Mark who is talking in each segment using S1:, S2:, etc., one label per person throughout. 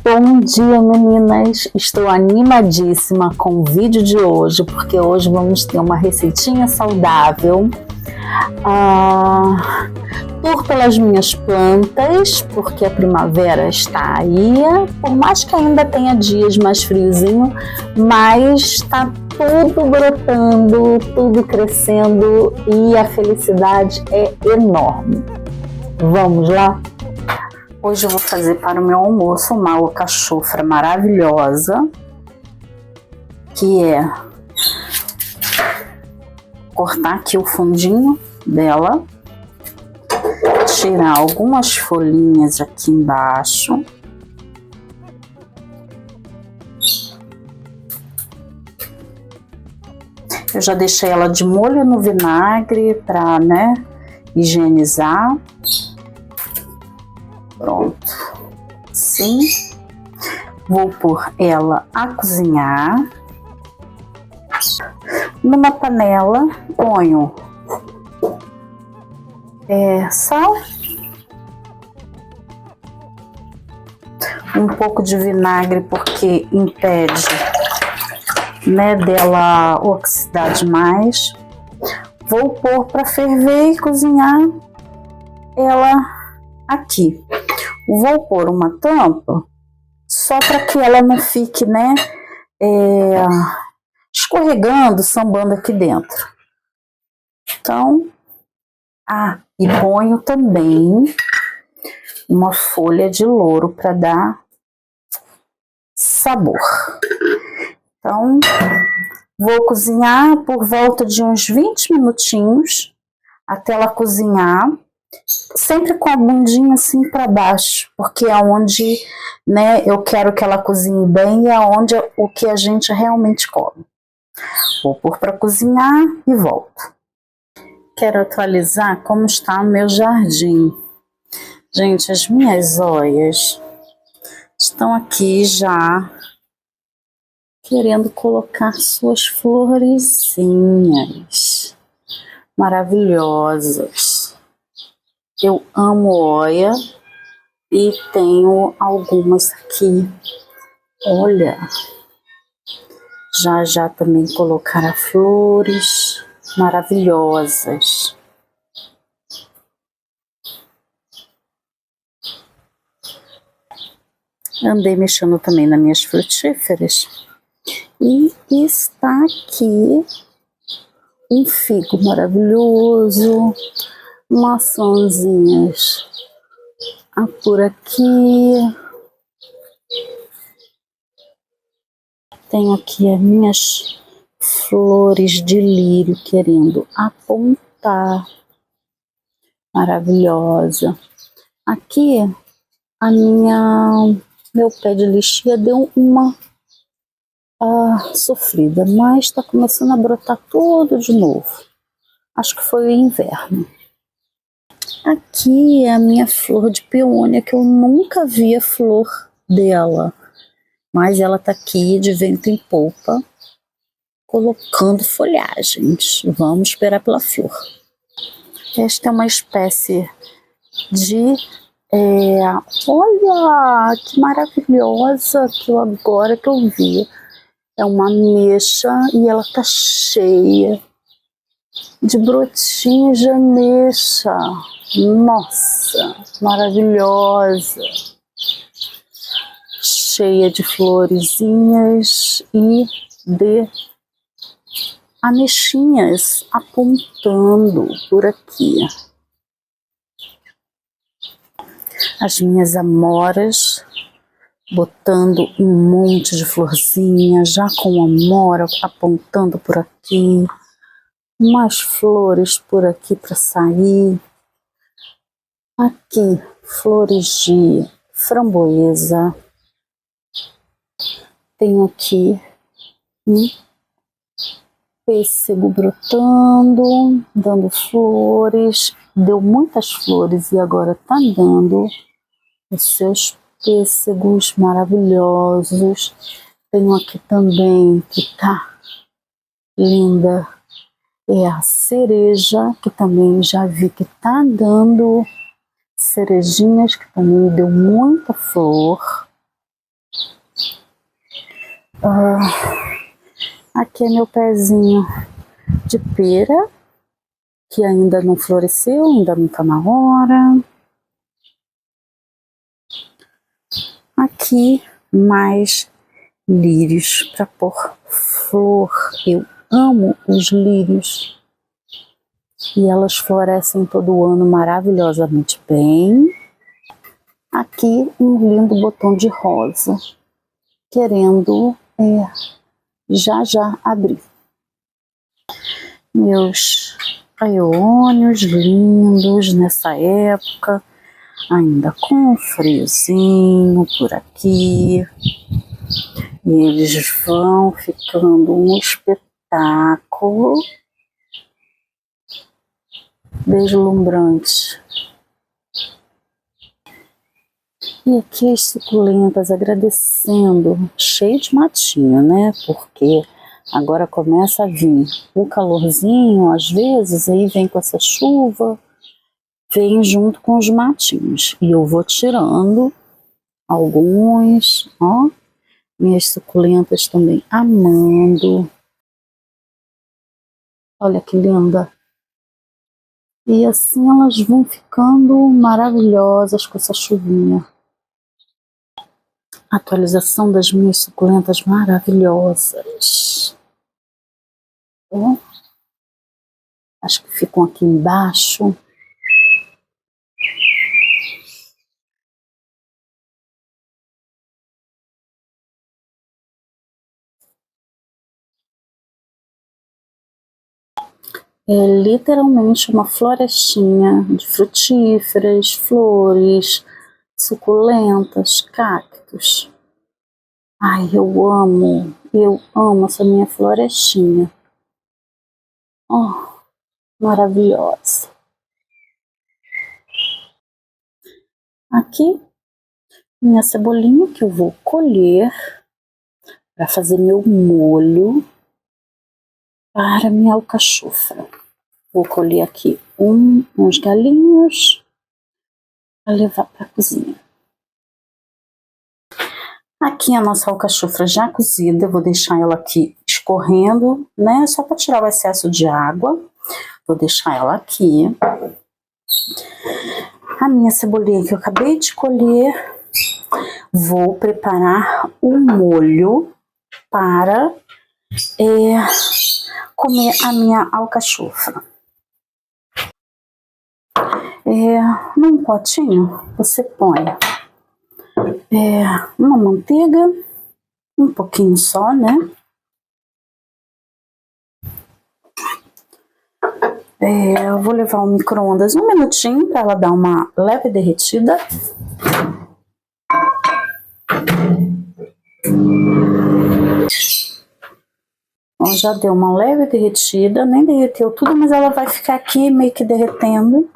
S1: Bom dia, meninas! Estou animadíssima com o vídeo de hoje, porque hoje vamos ter uma receitinha saudável. Tour pelas minhas plantas, porque a primavera está aí. Por mais que ainda tenha dias mais friozinho, mas está tudo brotando, tudo crescendo e a felicidade é enorme. Vamos lá? Hoje eu vou fazer para o meu almoço uma alcachofra maravilhosa, que é cortar aqui o fundinho dela, tirar algumas folhinhas aqui embaixo, eu já deixei ela de molho no vinagre para, higienizar. Pronto, assim, vou pôr ela a cozinhar. Numa panela, ponho sal, um pouco de vinagre, porque impede, dela oxidar demais. Vou pôr para ferver e cozinhar ela aqui. Vou pôr uma tampa só para que ela não fique, escorregando, sambando aqui dentro. Então, e ponho também uma folha de louro para dar sabor. Então, vou cozinhar por volta de uns 20 minutinhos até ela cozinhar. Sempre com a bundinha assim para baixo, porque é onde, eu quero que ela cozinhe bem e é onde o que a gente realmente come. Vou pôr para cozinhar e volto. Quero atualizar como está o meu jardim. Gente, as minhas olhas estão aqui já querendo colocar suas florezinhas maravilhosas. Eu amo oia e tenho algumas aqui. Olha, já também colocaram flores maravilhosas. Andei mexendo também nas minhas frutíferas. E está aqui um figo maravilhoso. Maçãzinhas por aqui. Tenho aqui as minhas flores de lírio querendo apontar. Maravilhosa. Aqui meu pé de lixia deu uma sofrida, mas está começando a brotar tudo de novo. Acho que foi o inverno. Aqui é a minha flor de peônia, que eu nunca vi a flor dela. Mas ela tá aqui de vento em polpa, colocando folhagens. Vamos esperar pela flor. Esta é uma espécie de... olha, que maravilhosa agora que eu vi. É uma ameixa e ela tá cheia de brotinhos de ameixa. Nossa, maravilhosa, cheia de florezinhas e de ameixinhas apontando por aqui. As minhas amoras botando um monte de florzinha, já com amora apontando por aqui, mais flores por aqui para sair. Aqui, flores de framboesa. Tenho aqui um pêssego brotando, dando flores. Deu muitas flores e agora tá dando os seus pêssegos maravilhosos. Tenho aqui também, que tá linda, é a cereja, que também já vi que tá dando cerejinhas, que também deu muita flor. Aqui é meu pezinho de pera, que ainda não floresceu, ainda não tá na hora. Aqui mais lírios para pôr flor. Eu amo os lírios. E elas florescem todo ano maravilhosamente bem. Aqui um lindo botão de rosa, querendo já abrir. Meus aeônios lindos nessa época, ainda com um friozinho por aqui. E eles vão ficando um espetáculo deslumbrante. E aqui as suculentas agradecendo, cheio de matinho, né? Porque agora começa a vir o calorzinho, às vezes, aí vem com essa chuva, vem junto com os matinhos. E eu vou tirando alguns, ó. Minhas suculentas também amando. Olha que linda. E assim elas vão ficando maravilhosas com essa chuvinha. Atualização das minhas suculentas maravilhosas. Ó. Acho que ficam aqui embaixo. É literalmente uma florestinha de frutíferas, flores, suculentas, cactos. Ai, eu amo essa minha florestinha. Oh, maravilhosa. Aqui, minha cebolinha que eu vou colher para fazer meu molho para minha alcachofra. Vou colher aqui uns galinhos para levar para a cozinha. Aqui a nossa alcachofra já cozida, eu vou deixar ela aqui escorrendo, né? Só para tirar o excesso de água. Vou deixar ela aqui. A minha cebolinha que eu acabei de colher, vou preparar o molho para comer a minha alcachofra. Num potinho, você põe uma manteiga, um pouquinho só, né? Eu vou levar ao micro-ondas 1 minutinho para ela dar uma leve derretida. Ó, já deu uma leve derretida, nem derreteu tudo, mas ela vai ficar aqui meio que derretendo.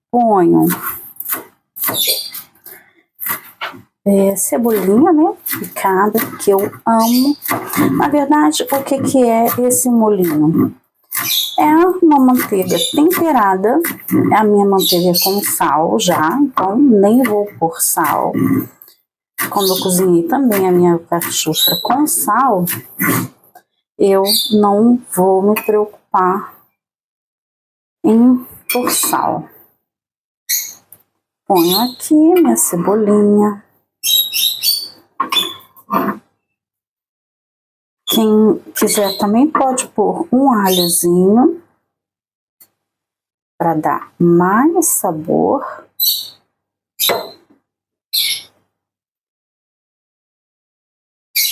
S1: Ponho cebolinha, né, picada, que eu amo. Na verdade, o que é esse molhinho? É uma manteiga temperada, a minha manteiga é com sal já, então nem vou pôr sal. Quando eu cozinhei também a minha alcachofra com sal, eu não vou me preocupar em pôr sal. Ponho aqui minha cebolinha. Quem quiser também pode pôr um alhozinho para dar mais sabor.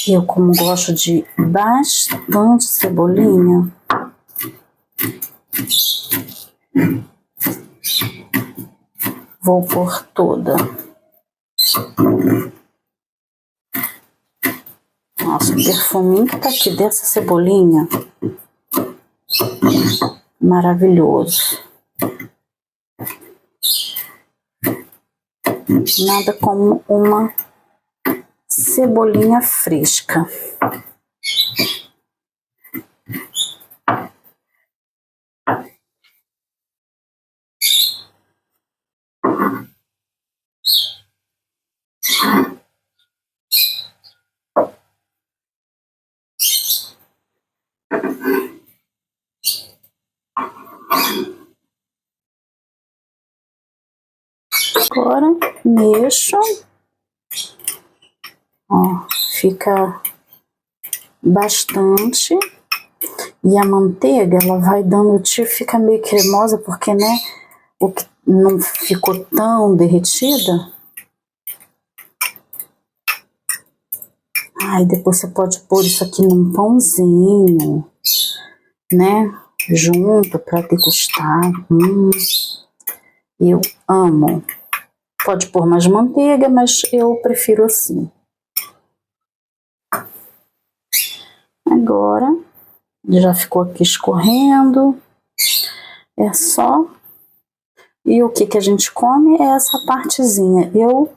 S1: Eu, como gosto de bastante cebolinha, vou pôr toda. Nossa, o perfuminho que tá aqui dessa cebolinha, maravilhoso. Nada como uma cebolinha fresca. Agora mexo. Ó, fica bastante. E a manteiga, ela vai dando, fica meio cremosa, porque, né, o que não ficou tão derretida. Aí depois você pode pôr isso aqui num pãozinho, né, junto para degustar. Eu amo. Pode pôr mais manteiga, mas eu prefiro assim. Agora, já ficou aqui escorrendo. É só... E o que a gente come é essa partezinha. Eu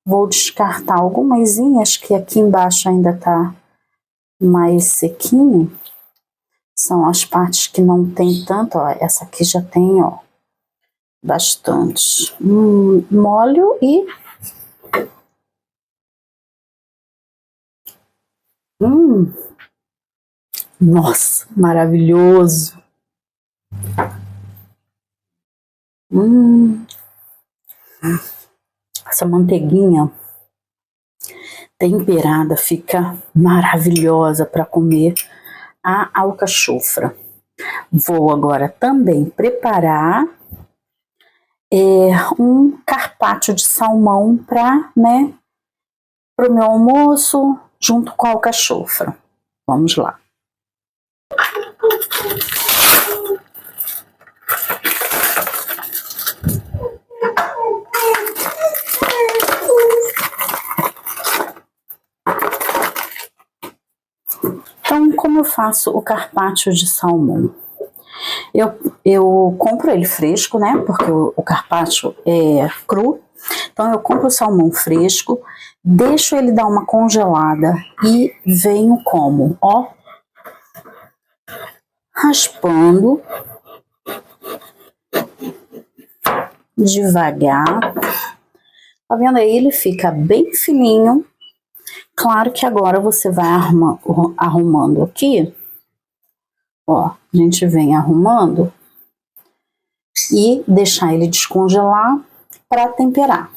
S1: vou descartar algumas, que aqui embaixo ainda tá mais sequinho. São as partes que não tem tanto, ó. Essa aqui já tem, ó, bastante. Molho e... Nossa, maravilhoso! Essa manteiguinha temperada fica maravilhosa para comer a alcachofra. Vou agora também preparar um carpaccio de salmão para, né, o meu almoço junto com a alcachofra. Vamos lá. Então, como eu faço o carpaccio de salmão? Eu compro ele fresco, né? Porque o carpaccio é cru. Então, eu compro o salmão fresco, deixo ele dar uma congelada e venho como? Ó, raspando devagar. Tá vendo aí? Ele fica bem fininho. Claro que agora você vai arrumando aqui. Ó, a gente vem arrumando e deixar ele descongelar para temperar.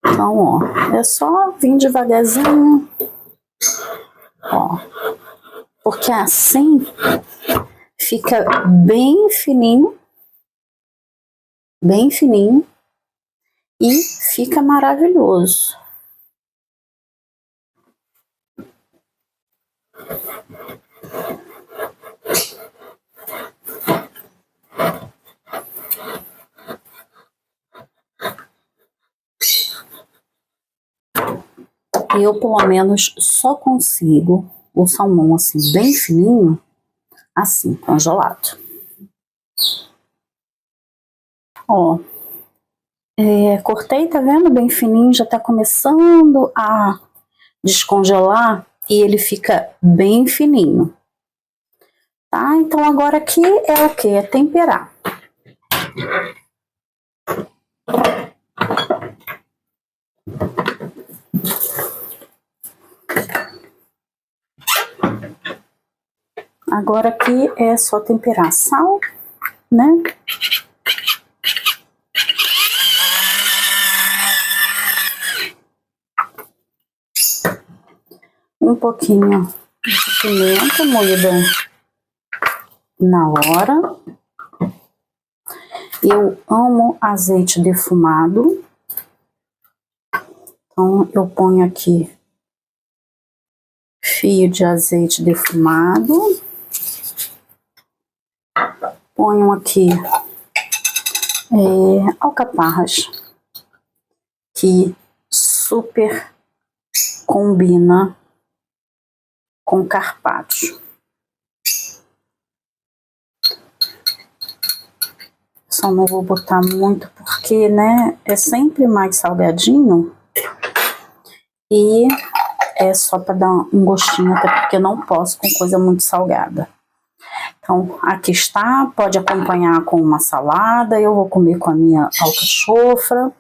S1: Então, ó, é só vir devagarzinho, ó, porque assim fica bem fininho e fica maravilhoso. Eu, pelo menos, só consigo o salmão assim, bem fininho, assim, congelado. Ó, cortei, tá vendo? Bem fininho, já tá começando a descongelar e ele fica bem fininho. Tá? Então agora aqui é o que? É temperar. Agora aqui é só temperar sal, né? Um pouquinho de pimenta moída na hora. Eu amo azeite defumado. Então eu ponho aqui fio de azeite defumado. Ponho aqui alcaparras, que super combina com carpaccio. Só não vou botar muito porque, né, é sempre mais salgadinho e é só para dar um gostinho, até porque não posso com coisa muito salgada. Então, aqui está, pode acompanhar com uma salada, eu vou comer com a minha alcachofra.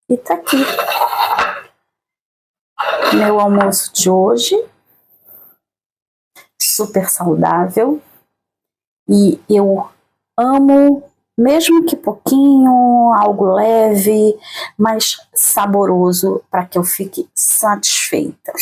S1: E tá aqui meu almoço de hoje, super saudável, e eu amo mesmo que pouquinho, algo leve, mas saboroso, para que eu fique satisfeita.